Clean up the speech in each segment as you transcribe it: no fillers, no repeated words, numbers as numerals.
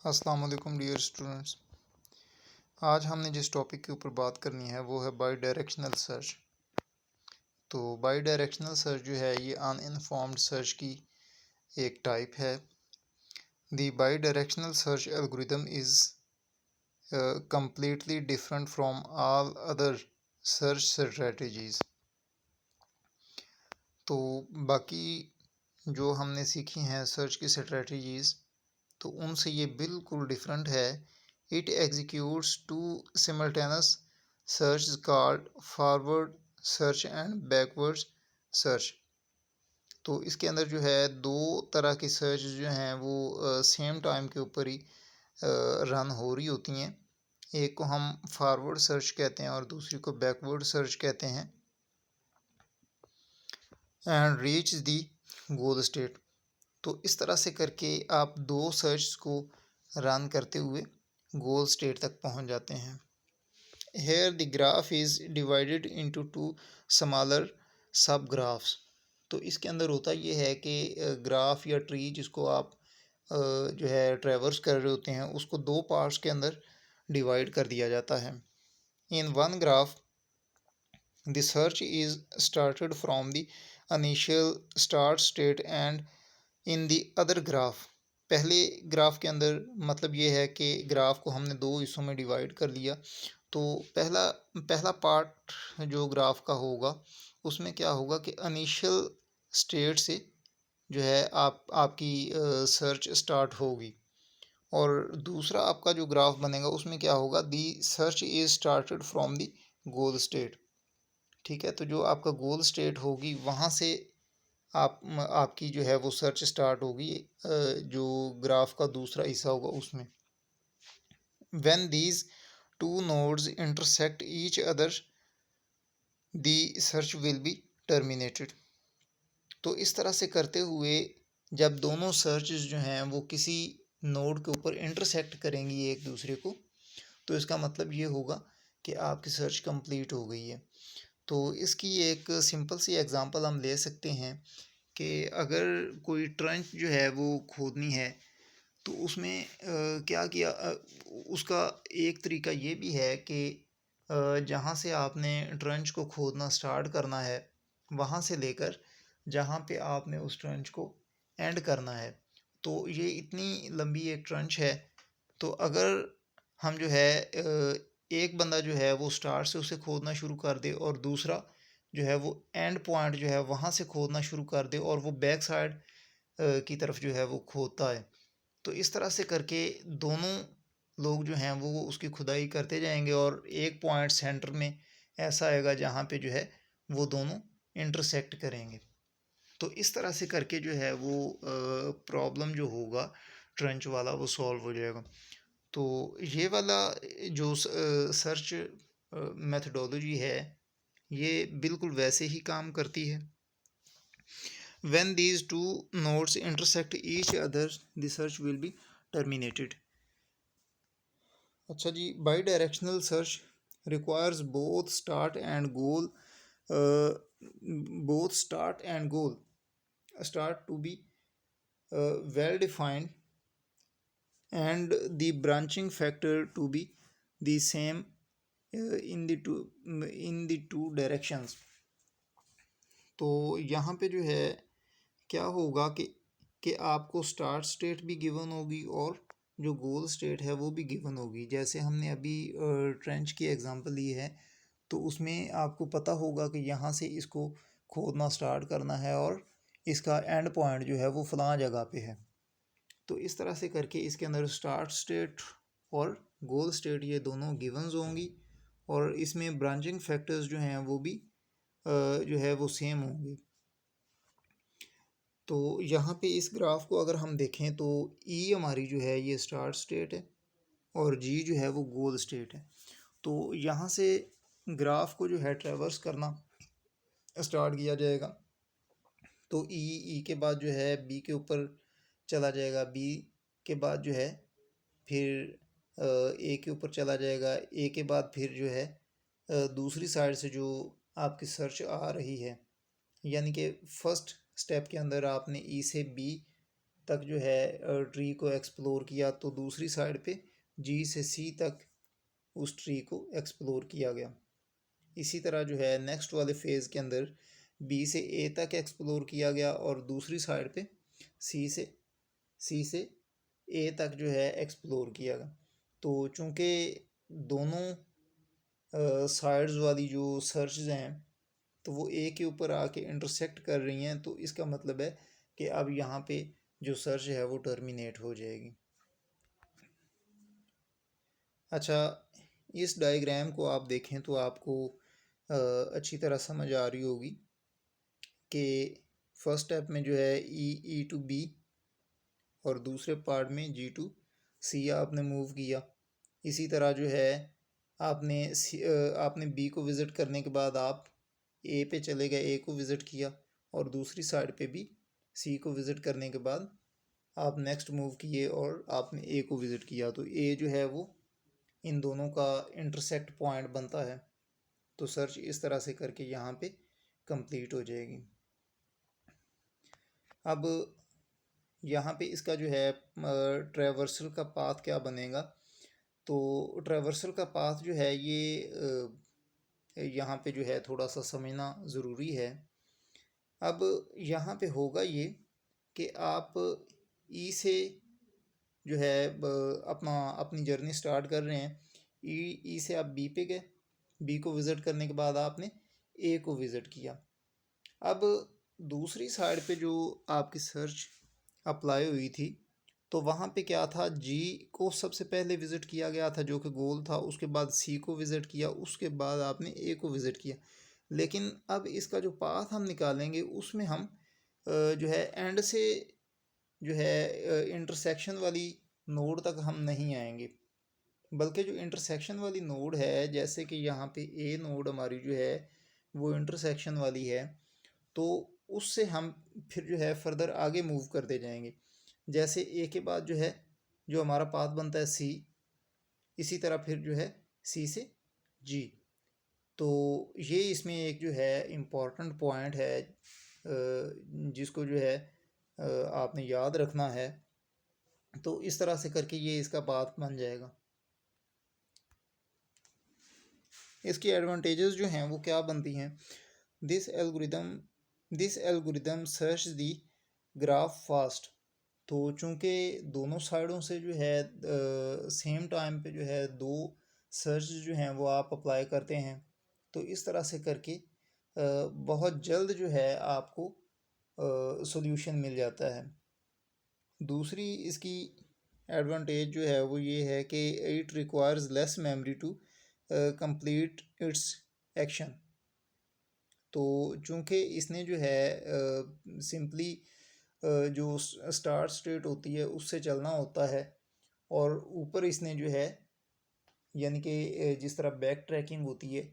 अस्सलाम वालेकुम dear students. आज हमने जिस टॉपिक के ऊपर बात करनी है वो है बाई डायरेक्शनल सर्च। तो बाई डायरेक्शनल सर्च जो है ये अनइन्फॉर्म्ड सर्च की एक टाइप है। The by directional search algorithm is completely different from all other search strategies. तो बाकी जो हमने सीखी हैं सर्च की स्ट्रेटजीज तो उनसे ये बिल्कुल डिफरेंट है। It executes two simultaneous search called forward search and backward search. तो इसके अंदर जो है दो तरह की सर्च जो हैं वो सेम टाइम के ऊपर ही रन हो रही होती हैं। एक को हम फॉरवर्ड सर्च कहते हैं और दूसरी को बैकवर्ड सर्च कहते हैं। And reach the goal state. तो इस तरह से करके आप दो सर्च को रन करते हुए गोल स्टेट तक पहुंच जाते हैं। Here the graph is divided into two smaller sub graphs. तो इसके अंदर होता ये है कि ग्राफ या ट्री जिसको आप जो है ट्रेवर्स कर रहे होते हैं उसको दो पार्ट्स के अंदर डिवाइड कर दिया जाता है। In one graph the search is started from the initial start state and in the other graph. पहले ग्राफ के अंदर मतलब ये है कि ग्राफ को हमने दो हिस्सों में डिवाइड कर लिया। तो पहला पहला पार्ट जो ग्राफ का होगा उसमें क्या होगा कि इनिशियल स्टेट से जो है आपकी सर्च स्टार्ट होगी। और दूसरा आपका जो ग्राफ बनेगा उसमें क्या होगा, the search is started from the goal state. ठीक है, तो जो आपका गोल स्टेट होगी वहाँ से आपकी जो है वो सर्च स्टार्ट होगी जो ग्राफ का दूसरा हिस्सा होगा उसमें। When these two nodes intersect each other the search will be terminated. तो इस तरह से करते हुए जब दोनों सर्चेज जो हैं वो किसी नोड के ऊपर इंटरसेक्ट करेंगी एक दूसरे को, तो इसका मतलब ये होगा कि आपकी सर्च कंप्लीट हो गई है। तो इसकी एक सिंपल सी एग्जांपल हम ले सकते हैं कि अगर कोई ट्रंच जो है वो खोदनी है तो उसमें क्या किया, उसका एक तरीका ये भी है कि जहाँ से आपने ट्रंच को खोदना स्टार्ट करना है वहाँ से लेकर जहाँ पे आपने उस ट्रंच को एंड करना है, तो ये इतनी लंबी एक ट्रंच है। तो अगर हम जो है एक बंदा जो है वो स्टार्ट से उसे खोदना शुरू कर दे और दूसरा जो है वो एंड पॉइंट जो है वहाँ से खोदना शुरू कर दे और वो बैक साइड की तरफ जो है वो खोदता है, तो इस तरह से करके दोनों लोग जो हैं वो उसकी खुदाई करते जाएंगे और एक पॉइंट सेंटर में ऐसा आएगा जहाँ पे जो है वो दोनों इंटरसेक्ट करेंगे। तो इस तरह से करके जो है वो प्रॉब्लम जो होगा ट्रंच वाला वो सॉल्व हो जाएगा। तो ये वाला जो सर्च मेथडोलॉजी है ये बिल्कुल वैसे ही काम करती है। When these two nodes intersect each other, the search will be terminated. अच्छा जी, bidirectional search requires uh, both start and goal start to be well defined and the branching factor to be the same in the two directions। तो यहाँ पे जो है क्या होगा कि आपको स्टार्ट स्टेट भी गिवन होगी और जो गोल स्टेट है वो भी गिवन होगी। जैसे हमने अभी ट्रेंच की एग्जांपल ली है तो उसमें आपको पता होगा कि यहाँ से इसको खोदना स्टार्ट करना है और इसका एंड पॉइंट जो है वो फलां जगह पे है। तो इस तरह से करके इसके अंदर स्टार्ट स्टेट और गोल स्टेट ये दोनों गिवन्स होंगी और इसमें ब्रांचिंग फैक्टर्स जो हैं वो भी जो है वो सेम होंगे। तो यहाँ पे इस ग्राफ को अगर हम देखें तो ई हमारी जो है ये स्टार्ट स्टेट है और जी जो है वो गोल स्टेट है। तो यहाँ से ग्राफ को जो है ट्रेवर्स करना स्टार्ट किया जाएगा। तो ई के बाद जो है बी के ऊपर चला जाएगा, बी के बाद जो है फिर ए के ऊपर चला जाएगा, ए के बाद फिर जो है दूसरी साइड से जो आपकी सर्च आ रही है, यानी कि फर्स्ट स्टेप के अंदर आपने ई से बी तक जो है ट्री को एक्सप्लोर किया, तो दूसरी साइड पे जी से सी तक उस ट्री को एक्सप्लोर किया गया। इसी तरह जो है नेक्स्ट वाले फेज़ के अंदर बी से ए तक एक्सप्लोर किया गया और दूसरी साइड पे सी से ए तक जो है एक्सप्लोर किया गया। तो चूँकि दोनों साइड्स वाली जो सर्चेज हैं तो वो ए के ऊपर आके इंटरसेक्ट कर रही हैं, तो इसका मतलब है कि अब यहाँ पे जो सर्च है वो टर्मिनेट हो जाएगी। अच्छा, इस डायग्राम को आप देखें तो आपको अच्छी तरह समझ आ रही होगी कि फर्स्ट स्टेप में जो है ई टू बी और दूसरे पार्ट में जी टू सी आपने मूव किया। इसी तरह जो है आपने बी को विज़िट करने के बाद आप ए पे चले गए, ए को विज़िट किया और दूसरी साइड पे भी सी को विज़िट करने के बाद आप नेक्स्ट मूव किए और आपने ए को विज़िट किया। तो ए जो है वो इन दोनों का इंटरसेक्ट पॉइंट बनता है। तो सर्च इस तरह से करके यहाँ पे कंप्लीट हो जाएगी। अब यहाँ पे इसका जो है ट्रैवर्सल का पाथ क्या बनेगा, तो ट्रैवर्सल का पाथ जो है ये यहाँ पे जो है थोड़ा सा समझना ज़रूरी है। अब यहाँ पे होगा ये कि आप ई से जो है अपनी जर्नी स्टार्ट कर रहे हैं। ई से आप बी पे गए, बी को विज़िट करने के बाद आपने ए को विज़िट किया। अब दूसरी साइड पे जो आपकी सर्च अप्लाई हुई थी तो वहाँ पे क्या था, जी को सबसे पहले विज़िट किया गया था जो कि गोल था, उसके बाद सी को विज़िट किया, उसके बाद आपने ए को विज़िट किया। लेकिन अब इसका जो पाथ हम निकालेंगे उसमें हम जो है एंड से जो है इंटरसेक्शन वाली नोड तक हम नहीं आएंगे, बल्कि जो इंटरसेक्शन वाली नोड है, जैसे कि यहाँ पे ए नोड हमारी जो है वो इंटरसेक्शन वाली है, तो उससे हम फिर जो है फर्दर आगे मूव करते जाएंगे। जैसे ए के बाद जो है जो हमारा पाथ बनता है सी, इसी तरह फिर जो है सी से जी। तो ये इसमें एक जो है इम्पॉर्टेंट पॉइंट है जिसको जो है आपने याद रखना है। तो इस तरह से करके ये इसका पाथ बन जाएगा। इसकी एडवांटेजेस जो हैं वो क्या बनती हैं, this algorithm search the graph fast. तो चूँकि दोनों साइडों से जो है सेम टाइम पे जो है दो सर्च जो हैं वो आप अप्लाई करते हैं, तो इस तरह से करके बहुत जल्द जो है आपको सॉल्यूशन मिल जाता है। दूसरी इसकी एडवांटेज जो है वो ये है कि it requires less memory to complete its action. तो चूँकि इसने जो है सिंपली जो स्टार्ट स्टेट होती है उससे चलना होता है और ऊपर इसने जो है यानी कि जिस तरह बैक ट्रैकिंग होती है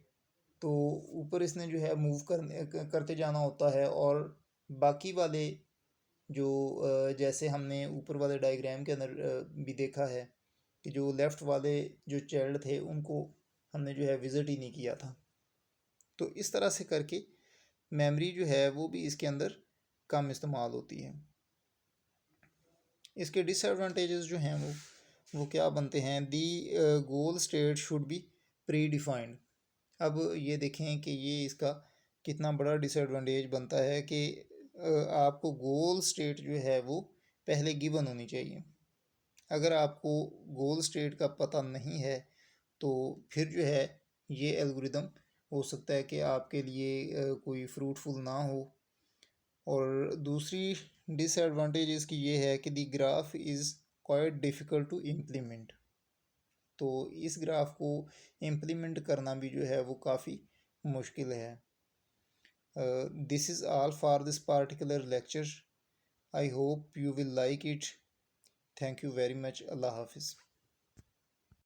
तो ऊपर इसने जो है मूव करते जाना होता है। और बाकी वाले जो जैसे हमने ऊपर वाले डायग्राम के अंदर भी देखा है कि जो लेफ़्ट वाले जो चाइल्ड थे उनको हमने जो है विज़िट ही नहीं किया था। तो इस तरह से करके मेमोरी जो है वो भी इसके अंदर कम इस्तेमाल होती है। इसके डिसएडवांटेजेस जो हैं वो क्या बनते हैं, the goal state should be predefined. अब ये देखें कि ये इसका कितना बड़ा डिसएडवांटेज बनता है कि आपको गोल स्टेट जो है वो पहले गिवन होनी चाहिए। अगर आपको गोल स्टेट का पता नहीं है तो फिर जो है ये एल्गोरिदम हो सकता है कि आपके लिए कोई फ्रूटफुल ना हो। और दूसरी डिसएडवांटेज इसकी ये है कि the graph is quite difficult to implement. तो इस ग्राफ को इम्प्लीमेंट करना भी जो है वो काफ़ी मुश्किल है। This is all for this particular lecture. I hope you will like it. Thank you very much. Allah Hafiz.